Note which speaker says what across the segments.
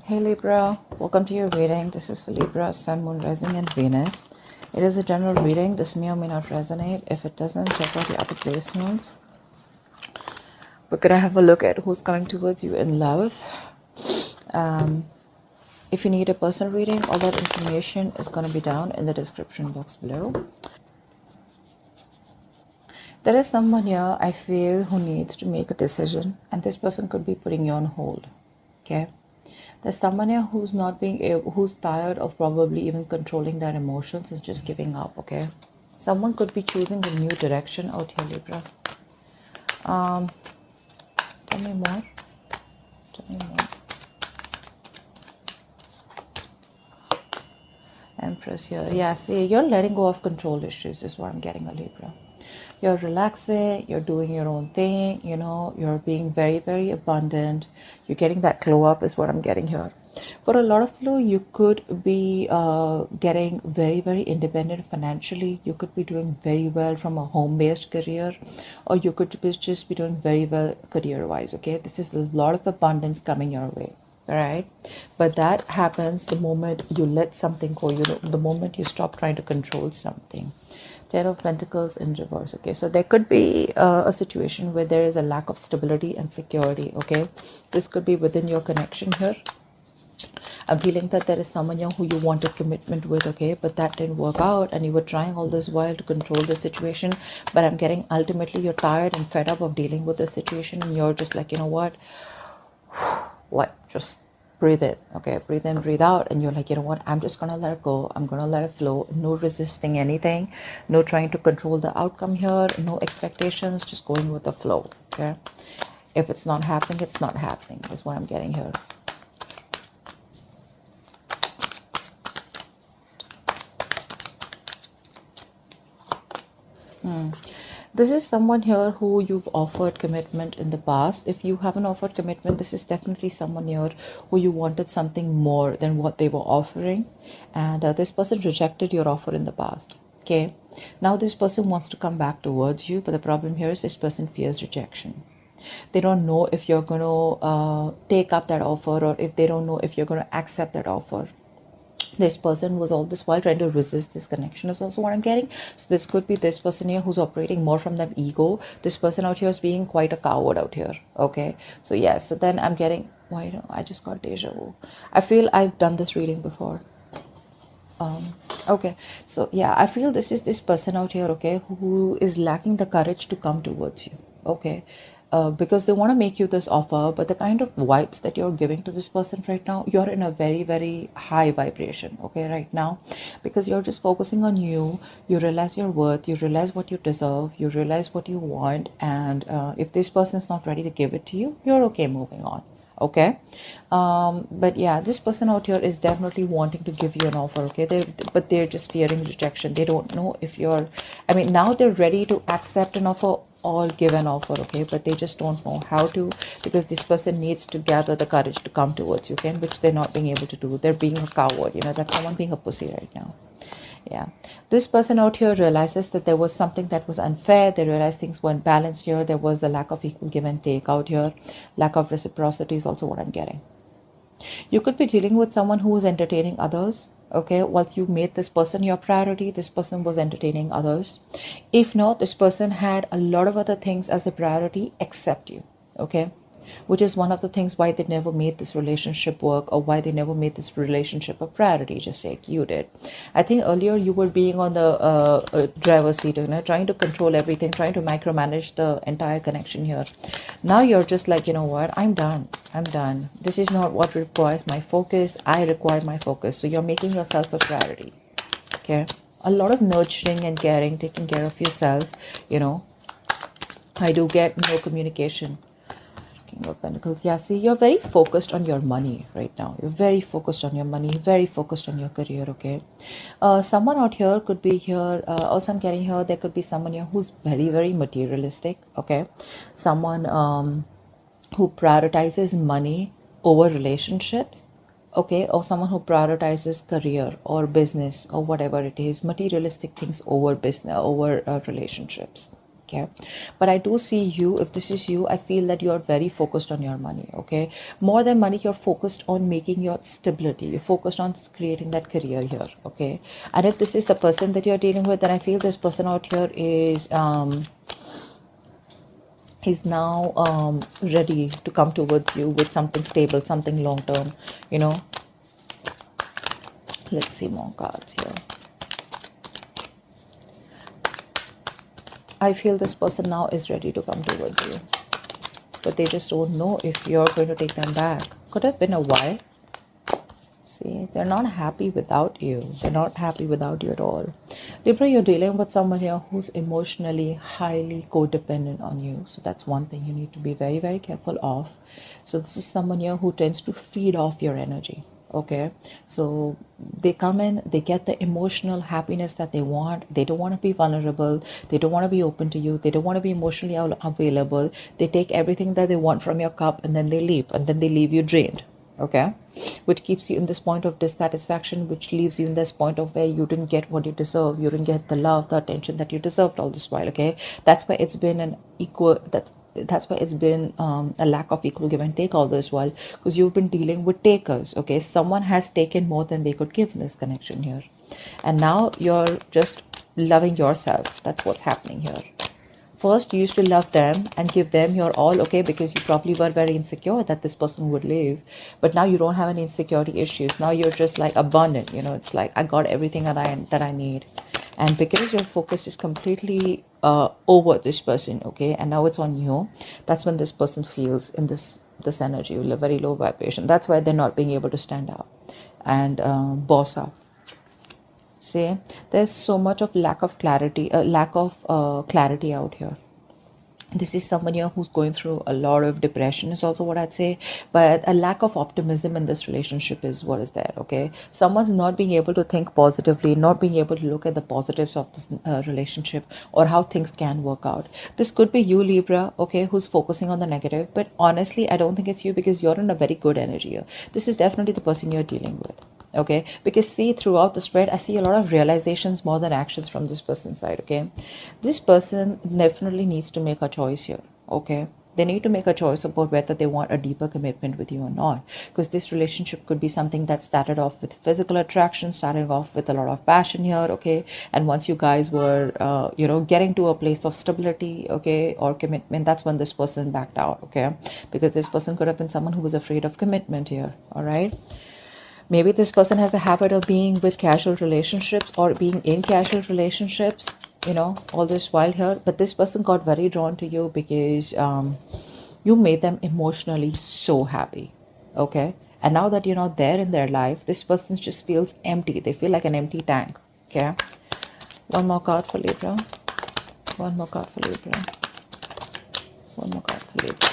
Speaker 1: Hey Libra, welcome to your reading. This is for Libra, Sun, Moon, Rising, and Venus. It is a general reading. This may or may not resonate. If it doesn't, check out the other placements. We're gonna have a look at who's coming towards you in love. If you need a personal reading, all that information is gonna be down in the description box below. There is someone here I feel who needs to make a decision, and this person could be putting you on hold. Okay. There's someone here who's not being able, who's tired of probably even controlling their emotions and just giving up. Okay, someone could be choosing a new direction out here, Libra. Tell me more. Tell me more. Empress here. Yeah, see, you're letting go of control issues is what I'm getting, a Libra. You're relaxing, you're doing your own thing, you know, you're being very, very abundant. You're getting that glow up is what I'm getting here. For a lot of you, you could be getting very, very independent financially. You could be doing very well from a home-based career, or you could just be doing very well career-wise, okay? This is a lot of abundance coming your way. All right, but that happens the moment you let something go, you know, the moment you stop trying to control something. Ten of Pentacles in reverse. Okay, so there could be a situation where there is a lack of stability and security. Okay, this could be within your connection here. I'm feeling that there is someone who you wanted commitment with, okay, but that didn't work out, and you were trying all this while to control the situation. But I'm getting ultimately you're tired and fed up of dealing with the situation, and you're just like, you know what, just breathe in. Okay, breathe in, breathe out, and you're like, you know what, I'm just gonna let it go. I'm gonna let it flow. No resisting anything, no trying to control the outcome here, no expectations, just going with the flow. Okay, if it's not happening, it's not happening is what I'm getting here. This is someone here who you've offered commitment in the past. If you haven't offered commitment, this is definitely someone here who you wanted something more than what they were offering, and this person rejected your offer in the past. Okay, now this person wants to come back towards you, but the problem here is this person fears rejection. They don't know if you're going to take up that offer, or if they don't know if you're going to accept that offer. This person was all this while trying to resist this connection is also what I'm getting. So this could be this person here who's operating more from that ego. This person out here is being quite a coward out here. Okay, so yeah, so then I'm getting, why don't I just got deja vu. I feel I've done this reading before. Okay, so yeah, I feel this is this person out here, okay, who is lacking the courage to come towards you. Okay, because they want to make you this offer, but the kind of vibes that you're giving to this person right now, you're in a very, very high vibration, okay, right now, because you're just focusing on you. You realize your worth, you realize what you deserve, you realize what you want, and if this person is not ready to give it to you, you're okay moving on. Okay, but yeah, this person out here is definitely wanting to give you an offer. Okay, but they're just fearing rejection. They don't know if you're, I mean, now they're ready to accept an offer or give an offer, okay, but they just don't know how to, because this person needs to gather the courage to come towards you, okay, which they're not being able to do. They're being a coward, you know, that's someone being a pussy right now. Yeah, this person out here realizes that there was something that was unfair. They realized things weren't balanced here. There was a lack of equal give and take out here. Lack of reciprocity is also what I'm getting. You could be dealing with someone who is entertaining others. Okay, once you made this person your priority, this person was entertaining others. If not, this person had a lot of other things as a priority except you. Okay, which is one of the things why they never made this relationship work, or why they never made this relationship a priority, just like you did. I think earlier you were being on the driver's seat, you know, trying to control everything, trying to micromanage the entire connection here. Now you're just like, you know what, I'm done. This is not what requires my focus. I require my focus. So you're making yourself a priority. Okay, a lot of nurturing and caring, taking care of yourself, you know. I do get no communication. King of Pentacles. Yeah, see, you're very focused on your money right now. You're very focused on your money, very focused on your career, okay? Someone out here could be here. Also, I'm getting here, there could be someone here who's very, very materialistic, okay? Someone who prioritizes money over relationships, okay? Or someone who prioritizes career or business or whatever it is, materialistic things over business, over relationships. Okay, but I do see you, if this is you, I feel that you're very focused on your money. Okay, more than money, you're focused on making your stability, you're focused on creating that career here. Okay, and if this is the person that you're dealing with, then I feel this person out here is now ready to come towards you with something stable, something long term, you know. Let's see more cards here. I feel this person now is ready to come towards you, but they just don't know if you're going to take them back. Could have been a while. See, they're not happy without you. They're not happy without you at all. Libra, you're dealing with someone here who's emotionally highly codependent on you. So that's one thing you need to be very, very careful of. So this is someone here who tends to feed off your energy. Okay, so they come in, they get the emotional happiness that they want. They don't want to be vulnerable, they don't want to be open to you, they don't want to be emotionally available. They take everything that they want from your cup and then they leave, and then they leave you drained. Okay, which keeps you in this point of dissatisfaction, which leaves you in this point of where you didn't get what you deserve, you didn't get the love, the attention that you deserved all this while. Okay, that's why it's been an equal, that's why it's been a lack of equal give and take all this while, because you've been dealing with takers. Okay, someone has taken more than they could give in this connection here, and now you're just loving yourself. That's what's happening here. First, you used to love them and give them your all, okay, because you probably were very insecure that this person would leave. But now you don't have any insecurity issues. Now you're just like abundant, you know. It's like, I got everything that I need. And because your focus is completely over this person, okay, and now it's on you, that's when this person feels in this energy, very low vibration. That's why they're not being able to stand up and boss up. See, there's so much of lack of clarity out here. This is someone here who's going through a lot of depression is also what I'd say, but a lack of optimism in this relationship is what is there. Okay, someone's not being able to think positively, not being able to look at the positives of this relationship or how things can work out. This could be you, Libra, okay, who's focusing on the negative, but honestly I don't think it's you, because you're in a very good energy here. This is definitely the person you're dealing with. Okay, because see, throughout the spread I see a lot of realizations more than actions from this person's side. Okay, this person definitely needs to make a choice here. Okay, they need to make a choice about whether they want a deeper commitment with you or not, because this relationship could be something that started off with physical attraction, starting off with a lot of passion here. Okay, and once you guys were getting to a place of stability, okay, or commitment, that's when this person backed out. Okay, because this person could have been someone who was afraid of commitment here. All right, maybe this person has a habit of being with casual relationships or being in casual relationships, you know, all this while here. But this person got very drawn to you because you made them emotionally so happy. Okay, and now that you're not there in their life, this person just feels empty. They feel like an empty tank. Okay, one more card for Libra. One more card for Libra. One more card for Libra.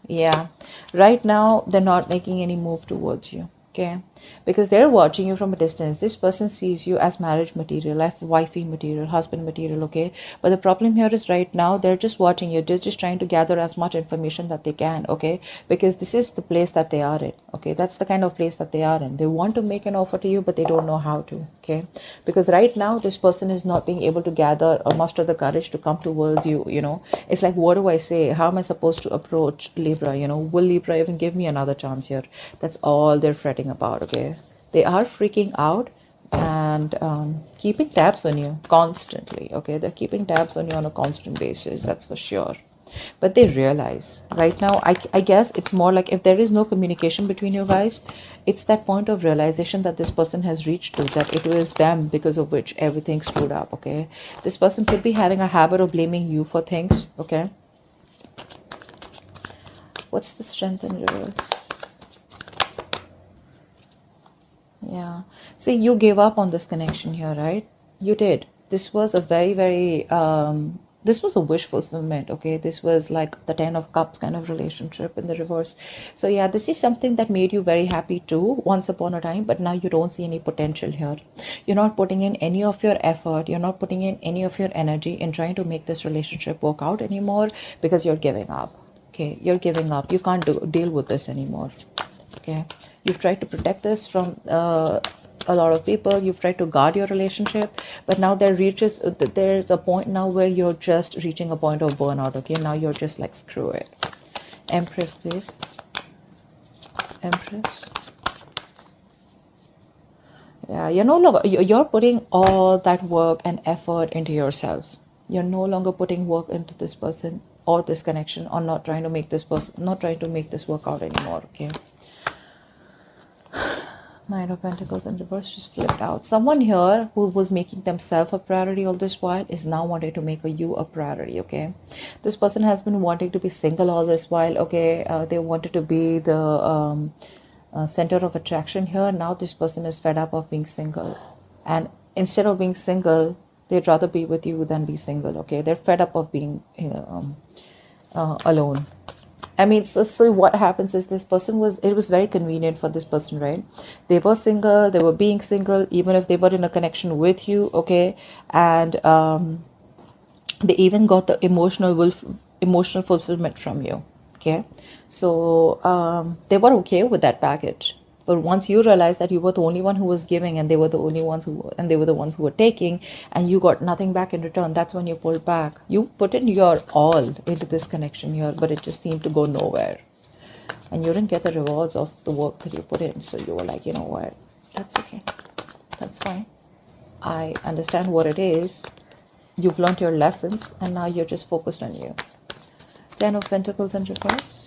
Speaker 1: Yeah, right now they're not making any move towards you. Okay, because they're watching you from a distance. This person sees you as marriage material, like wifey material, husband material. Okay, but the problem here is right now they're just watching you. They're just trying to gather as much information that they can. Okay, because this is the place that they are in. Okay, that's the kind of place that they are in. They want to make an offer to you, but they don't know how to. Okay, because right now this person is not being able to gather or muster the courage to come towards you. You know, it's like, what do I say? How am I supposed to approach Libra? You know, will Libra even give me another chance here? That's all they're fretting about. Okay, they are freaking out and keeping tabs on you constantly. Okay, they're keeping tabs on you on a constant basis, that's for sure. But they realize right now, I guess it's more like, if there is no communication between you guys, it's that point of realization that this person has reached to, that it was them because of which everything screwed up. Okay, this person could be having a habit of blaming you for things. Okay, what's the strength in reverse? Yeah, see, you gave up on this connection here, right? You did. This was a very, very this was a wish fulfillment. Okay, this was like the 10 of cups kind of relationship in the reverse. So yeah, this is something that made you very happy too once upon a time, but now you don't see any potential here. You're not putting in any of your effort, you're not putting in any of your energy in trying to make this relationship work out anymore, because you're giving up. Okay, you're giving up. You can't deal with this anymore. Okay, you've tried to protect this from a lot of people. You've tried to guard your relationship, but now there's a point now where you're just reaching a point of burnout. Okay, now you're just like, screw it. Empress, please. Empress. Yeah, you're no longer, you're putting all that work and effort into yourself. You're no longer putting work into this person or this connection, or not trying to make this work out anymore. Okay. Nine of Pentacles in reverse just flipped out. Someone here who was making themselves a priority all this while is now wanting to make you a priority. Okay, this person has been wanting to be single all this while. Okay, they wanted to be the center of attraction here. Now this person is fed up of being single, and instead of being single, they'd rather be with you than be single. Okay, they're fed up of being alone. I mean, so what happens is, it was very convenient for this person, right? They were single, they were being single, even if they were in a connection with you, okay? And they even got the emotional fulfillment from you, okay? So they were okay with that package. But once you realize that you were the only one who was giving, and they were the ones who were taking, and you got nothing back in return, that's when you pulled back. You put in your all into this connection here, but it just seemed to go nowhere. And you didn't get the rewards of the work that you put in. So you were like, you know what? That's okay. That's fine. I understand what it is. You've learned your lessons, and now you're just focused on you. 10 of Pentacles in reverse.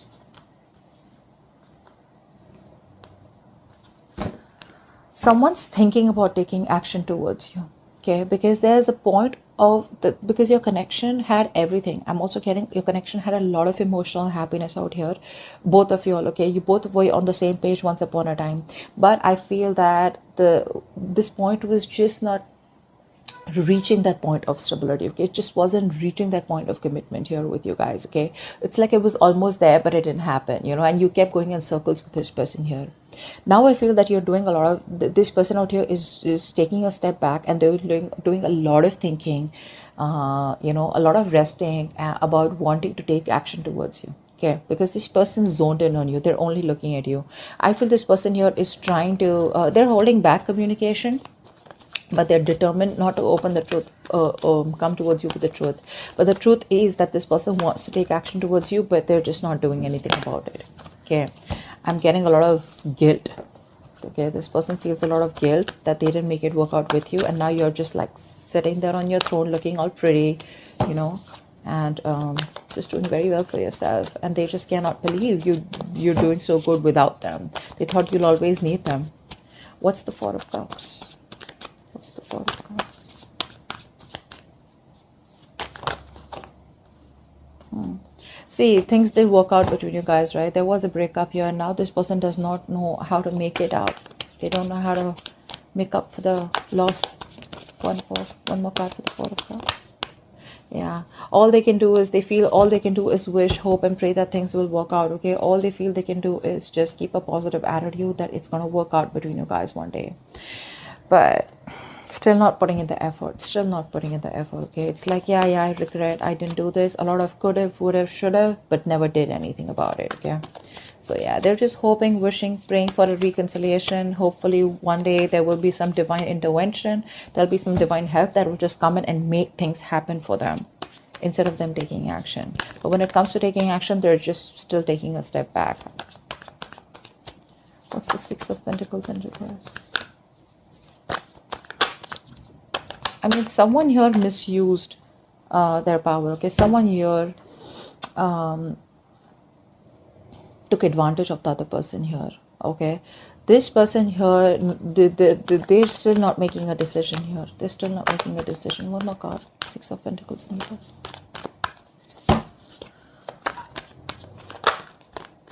Speaker 1: Someone's thinking about taking action towards you, okay? Because there's a point of because your connection had everything. I'm also getting your connection had a lot of emotional happiness out here. Both of you all, okay? You both were on the same page once upon a time. But I feel that this point was just not reaching that point of stability. Okay, it just wasn't reaching that point of commitment here with you guys. Okay, it's like it was almost there, but it didn't happen, you know, and you kept going in circles with this person here. Now I feel that you're doing a lot of this person out here is taking a step back, and they're doing a lot of thinking, you know, a lot of resting about wanting to take action towards you. Okay, because this person zoned in on you. They're only looking at you. I feel this person here is trying to they're holding back communication, but they're determined not to open the truth, come towards you with the truth. But the truth is that this person wants to take action towards you, but they're just not doing anything about it. Okay, I'm getting a lot of guilt. Okay, this person feels a lot of guilt that they didn't make it work out with you, and now you're just like sitting there on your throne looking all pretty, you know, and just doing very well for yourself, and they just cannot believe you're doing so good without them. They thought you'll always need them. What's the Four of Cups? What's the Four of Cups? See, things did work out between you guys, right? There was a breakup here, and now this person does not know how to make it out. They don't know how to make up for the loss. One more card for the Four of Cups. Yeah, all they can do is wish, hope, and pray that things will work out. Okay, all they feel they can do is just keep a positive attitude that it's going to work out between you guys one day. But still not putting in the effort. Okay, it's like, yeah, I regret I didn't do this. A lot of could have, would have, should have, but never did anything about it. Okay, so yeah, they're just hoping, wishing, praying for a reconciliation. Hopefully one day there will be some divine intervention. There'll be some divine help that will just come in and make things happen for them, instead of them taking action. But when it comes to taking action, they're just still taking a step back. What's the Six of Pentacles in reverse? I mean, someone here misused their power. Okay, someone here took advantage of the other person here. Okay, this person here, they're still not making a decision here. They're still not making a decision. One more card. Six of Pentacles in reverse.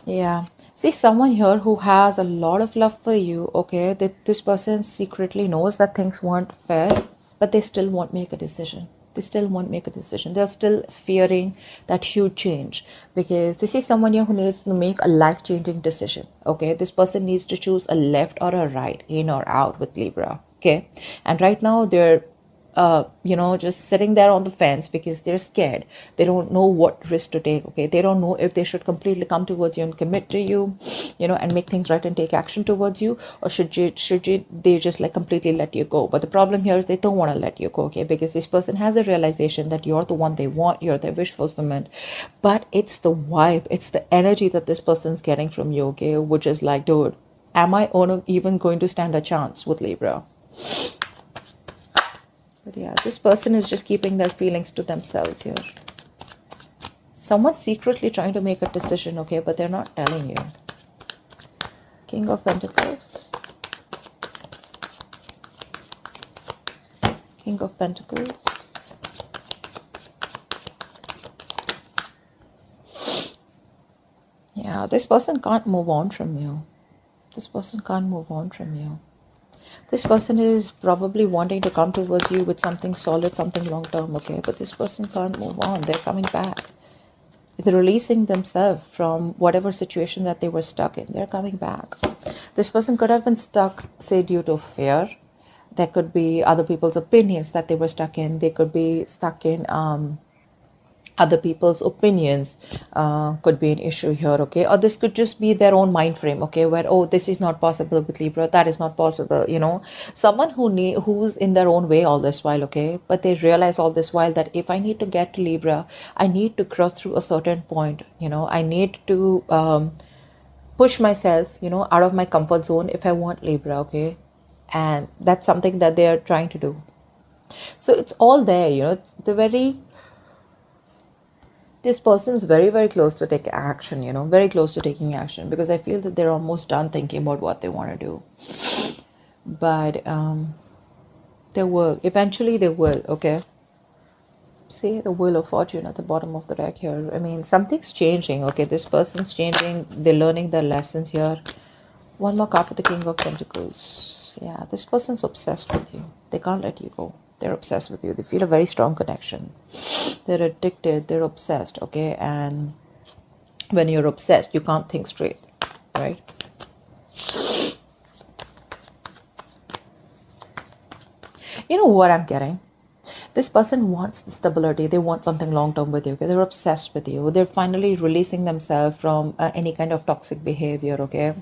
Speaker 1: Yeah. See, someone here who has a lot of love for you. Okay, that this person secretly knows that things weren't fair, but they still won't make a decision. They're still fearing that huge change, because this is someone here who needs to make a life-changing decision. Okay, this person needs to choose a left or a right, in or out with Libra. Okay, and right now they're just sitting there on the fence because they're scared. They don't know what risk to take. Okay, they don't know if they should completely come towards you and commit to you, and make things right and take action towards you, or should you they just like completely let you go. But the problem here is they don't want to let you go. Okay, because this person has a realization that you're the one they want, you're their wish fulfillment, but it's the vibe, it's the energy that this person's getting from you. Okay, which is like, dude, am I even going to stand a chance with Libra? But yeah, this person is just keeping their feelings to themselves here. Someone's secretly trying to make a decision, okay, but they're not telling you. King of Pentacles. King of Pentacles. Yeah, this person can't move on from you. This person can't move on from you. This person is probably wanting to come towards you with something solid, something long-term, okay? But this person can't move on. They're coming back. They're releasing themselves from whatever situation that they were stuck in. They're coming back. This person could have been stuck, say, due to fear. There could be other people's opinions that they were stuck in. They could be stuck in other people's opinions, could be an issue here, okay? Or this could just be their own mind frame, okay, where, oh, this is not possible with Libra, that is not possible, someone who's in their own way all this while, okay, but they realize all this while that if I need to get to Libra, I need to cross through a certain point, I need to push myself, out of my comfort zone if I want Libra, okay? And that's something that they are trying to do. So it's all there, this person is very, very close to take action, very close to taking action, because I feel that they're almost done thinking about what they want to do. But eventually they will, okay? See the Wheel of Fortune at the bottom of the deck here. I mean, something's changing, okay? This person's changing. They're learning their lessons here. One more card for the King of Pentacles. Yeah, this person's obsessed with you. They can't let you go. They're obsessed with you. They feel a very strong connection. They're addicted. They're obsessed, okay? And when you're obsessed, you can't think straight, right? You know what I'm getting? This person wants the stability. They want something long-term with you, okay? They're obsessed with you. They're finally releasing themselves from any kind of toxic behavior, okay?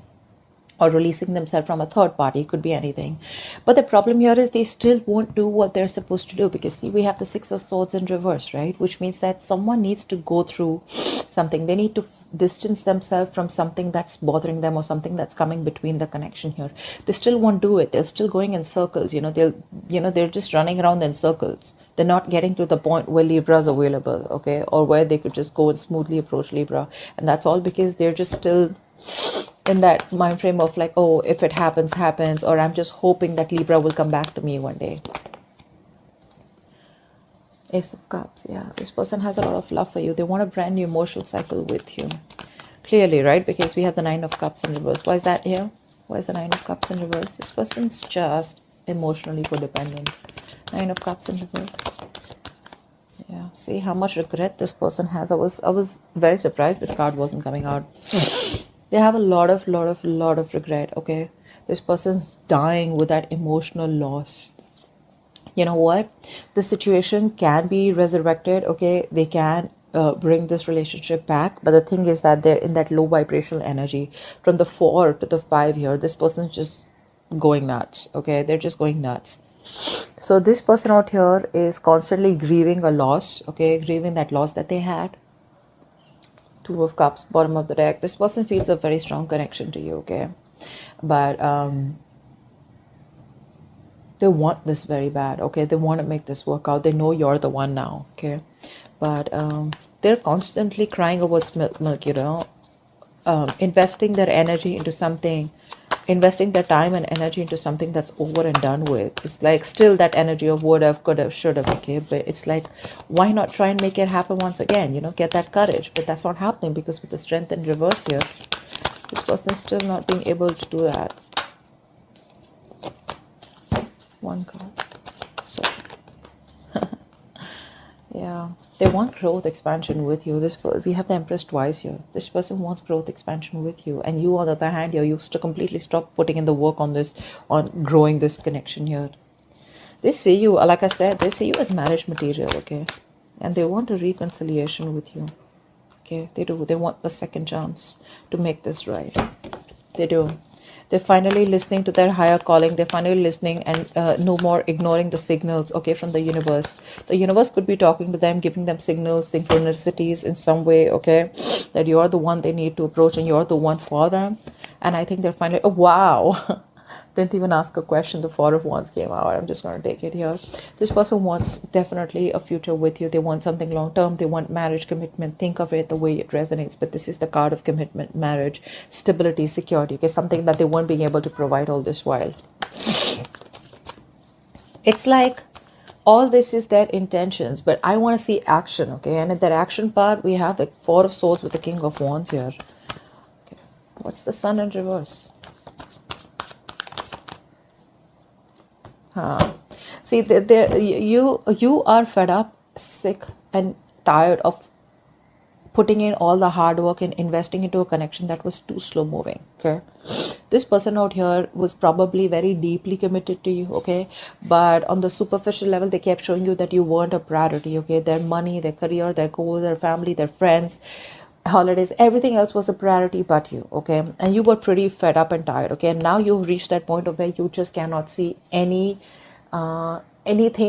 Speaker 1: Or releasing themselves from a third party, could be anything. But the problem here is they still won't do what they're supposed to do, because see, we have the Six of Swords in reverse, right? Which means that someone needs to go through something. They need to distance themselves from something that's bothering them, or something that's coming between the connection here. They still won't do it. They're still going in circles, they're just running around in circles. They're not getting to the point where Libra is available, okay? Or where they could just go and smoothly approach Libra. And that's all because they're just still in that mind frame of like, oh, if it happens, happens, or I'm just hoping that Libra will come back to me one day. Ace of Cups, yeah. This person has a lot of love for you. They want a brand new emotional cycle with you. Clearly, right? Because we have the Nine of Cups in reverse. Why is that here? Why is the Nine of Cups in reverse? This person's just emotionally codependent. Nine of Cups in reverse. Yeah, see how much regret this person has. I was very surprised this card wasn't coming out. They have a lot of regret, okay? This person's dying with that emotional loss. You know what? The situation can be resurrected, okay? They can bring this relationship back. But the thing is that they're in that low vibrational energy. From the 4 to the 5 here, this person's just going nuts, okay? They're just going nuts. So this person out here is constantly grieving a loss, okay? Grieving that loss that they had. Two of Cups, bottom of the deck. This person feels a very strong connection to you, okay? But they want this very bad, okay? They want to make this work out. They know you're the one now, okay? But they're constantly crying over spilt milk, investing their energy into something, investing their time and energy into something that's over and done with. It's like still that energy of would have, could have, should have, okay? But it's like, why not try and make it happen once again, get that courage? But that's not happening because with the Strength in reverse here, this person's still not being able to do that. One card. So yeah, they want growth expansion with you. We have the Empress twice here. This person wants growth expansion with you, and you on the other hand, you're used to completely stop putting in the work on growing this connection here. They see you, like I said, they see you as marriage material, okay? And they want a reconciliation with you, okay? They do. They want the second chance to make this right. They do. They're finally listening to their higher calling. They're finally listening and no more ignoring the signals, okay, from the universe. The universe could be talking to them, giving them signals, synchronicities in some way, okay, that you're the one they need to approach and you're the one for them. And I think they're finally, oh, wow. Didn't even ask a question. The Four of Wands came out. I'm just going to take it here. This person wants definitely a future with you. They want something long term. They want marriage, commitment. Think of it the way it resonates. But this is the card of commitment, marriage, stability, security. Okay, something that they weren't being able to provide all this while. It's like all this is their intentions, but I want to see action. Okay, and in that action part, we have the Four of Swords with the King of Wands here. Okay. What's the Sun in reverse? See, you are fed up, sick, and tired of putting in all the hard work and investing into a connection that was too slow moving. Okay, this person out here was probably very deeply committed to you. Okay, but on the superficial level, they kept showing you that you weren't a priority. Okay, their money, their career, their goals, their family, their friends, holidays, everything else was a priority but you. Okay, and you were pretty fed up and tired. Okay, and now you've reached that point of where you just cannot see anything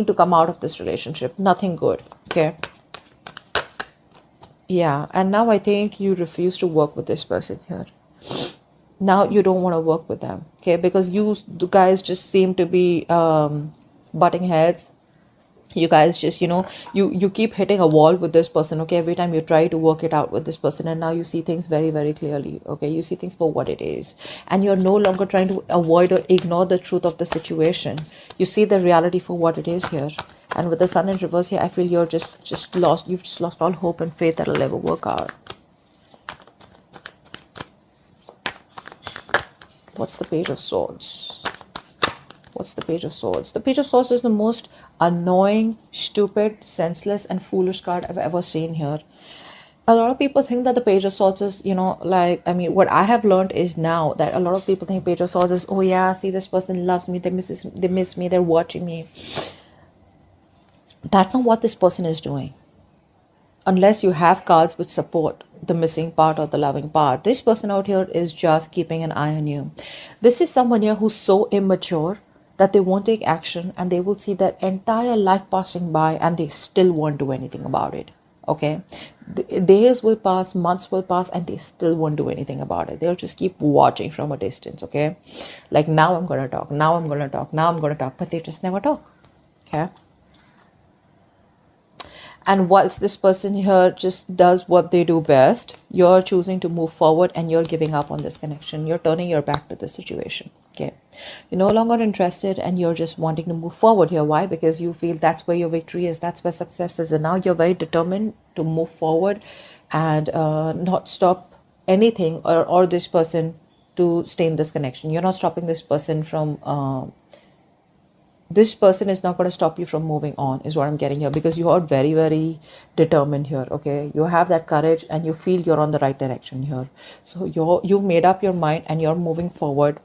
Speaker 1: to come out of this relationship, nothing good. Okay, yeah, and now I think you refuse to work with this person here. Now you don't want to work with them, okay, because you guys just seem to be butting heads. You guys just, you keep hitting a wall with this person. Okay, every time you try to work it out with this person, and now you see things very, very clearly. Okay, you see things for what it is, and you're no longer trying to avoid or ignore the truth of the situation. You see the reality for what it is here. And with the Sun in reverse here, I feel you're just lost. You've just lost all hope and faith that it'll ever work out. What's the Page of Swords? What's the Page of Swords? The Page of Swords is the most annoying, stupid, senseless, and foolish card I've ever seen here. A lot of people think that the Page of Swords is, what I have learned is now that a lot of people think Page of Swords is, oh yeah, see, this person loves me, they miss me, they're watching me. That's not what this person is doing. Unless you have cards which support the missing part or the loving part, this person out here is just keeping an eye on you. This is someone here who's so immature that they won't take action, and they will see their entire life passing by and they still won't do anything about it. Okay, days will pass, months will pass, and they still won't do anything about it. They'll just keep watching from a distance. Okay, like, now I'm gonna talk, now I'm gonna talk, now I'm gonna talk, but they just never talk. Okay, and whilst this person here just does what they do best, you're choosing to move forward and you're giving up on this connection. You're turning your back to the situation. Okay, you're no longer interested and you're just wanting to move forward here. Why? Because you feel that's where your victory is, that's where success is, and now you're very determined to move forward and not stop anything or this person to stay in this connection. You're not stopping this person from this person is not going to stop you from moving on, is what I'm getting here, because you are very, very determined here. Okay, you have that courage and you feel you're on the right direction here. So you've made up your mind and you're moving forward,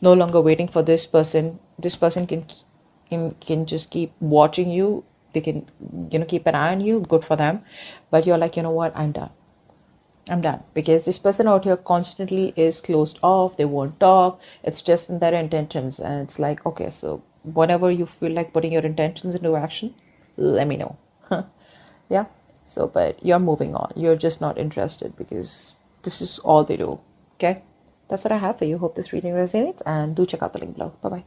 Speaker 1: no longer waiting for this person. This person can just keep watching you. They can keep an eye on you. Good for them. But you're like, you know what, I'm done, because this person out here constantly is closed off. They won't talk. It's just in their intentions, and it's like, okay, so whenever you feel like putting your intentions into action, let me know. Yeah, so, but you're moving on. You're just not interested because this is all they do. Okay, that's what I have for you. Hope this reading resonates, and do check out the link below. Bye bye.